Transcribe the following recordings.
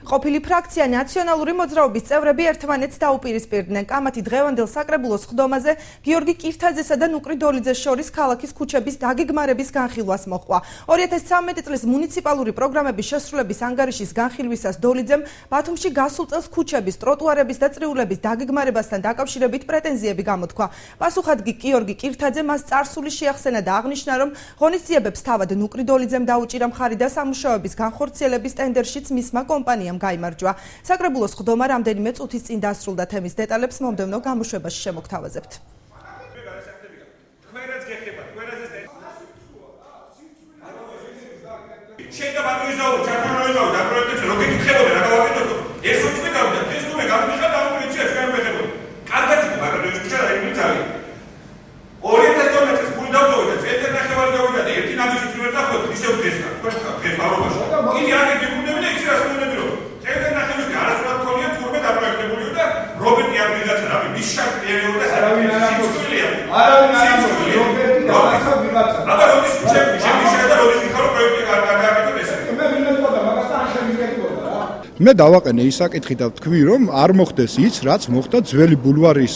ყოფილი ფრაქცია ნაციონალური მოძრაობის წევრები ერთმანეთს დაუპირისპირდნენ. კამათი დღევანდელ საკრებულოს ხდომაზე გიორგი კირთაძესა და ნუკრი დოლიძეს შორის ქალაქის ქუჩების დაგეგმარების განხილვას მოჰყვა. 2013 წლის მუნიციპალური პროგრამების შესრულების ანგარიშის განხილვისას დოლიძემ ბათუმში გასულ წელს ქუჩების, ტროტუარების და წრიულების დაგეგმარებასთან დაკავშირებით პრეტენზიები გამოთქვა. პასუხად გიორგი კირთაძე მას წარსული შეახსენა და აღნიშნა, რომ ღონისძიებებს თავად ნუკრი დოლიძემ დაუჭირა მხარი და სამუშაოების განხორციელების ტენდერშიც მისმა კომპანიამ გაიმარჯვა. საკრებულოს ხდომა რამდენიმე წუთის წინ დასრულდა. თემის დეტალებს მომდევნო გამოშვებაში შემოგთავაზებთ. მე დავაყენე ის საკითხი და ვთქვი, რომ არ მოხდეს ის, რაც მოხდა ძველი ბულვარის,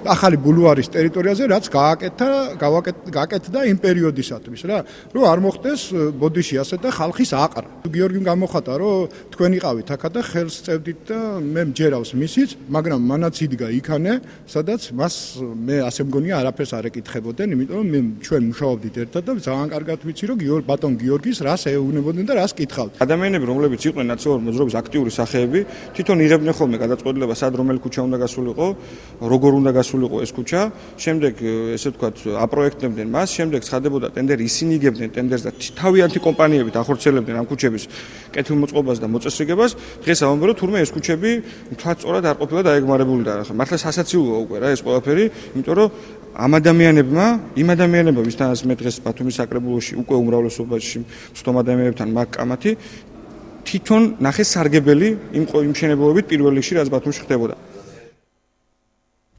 ახალი ბულვარის ტერიტორიაზე, რაც გააკეთდა იმ პერიოდისათვის რა, რომ არ მოხდეს ბოდიში ასე და ხალხის აყრა. გიორგიმ გამოხატა, რომ თქვენ იყავით აქა და ხელს წევდით და მე მჯერავს მისიც, მაგრამ მანაც იდგა იქანე, სადაც მას მე ასე მგონია არაფერს არ ეკითხებოდნენ, იმიტომ რომ მე ჩვენ მუშაობდით ერთად და ძალიან კარგად ვიცი, რომ ბატონ გიორგის რას ეუბნებოდნენ და რას კითხავდნენ. ადამიანები, რომლებიც იყვნენ ნაციონალური მოძრაობის აქტიური სახეები, თვითონ იღებდნენ ხოლმე გადაწყვეტილებას, სად რომელი ქუჩა უნდა გასულიყო, როგორ უნდა გასულიყო ეს ქუჩა, შემდეგ ესე ვთქვათ, აპროექტებდნენ მას, შემდეგ ცხადებოდა ტენდერი, ისინი იგებდნენ ტენდერს და თავიანთი კომპანიებით ახორციელებდნენ ამ ქუჩების კეთილმოწყობას და მოწესრიგებას. დღეს ავამბობ, რომ თურმე ეს ქუჩები მთლად არ ყოფილა დაეგმარებული და მართლა სასაცილოა უკვე რა ეს ყველაფერი, იმიტომ რომ ამ ადამიანებმა, ვისთანაც მე დღეს ბათუმის საკრებულოში უკვე უმრავლესობაში ვსვამ ადამიანებთან მაგ კამათი თვითონ ნახეს სარგებელი იმ მშენებლობებით პირველ რიგში რაც ბათუმში ხდებოდა.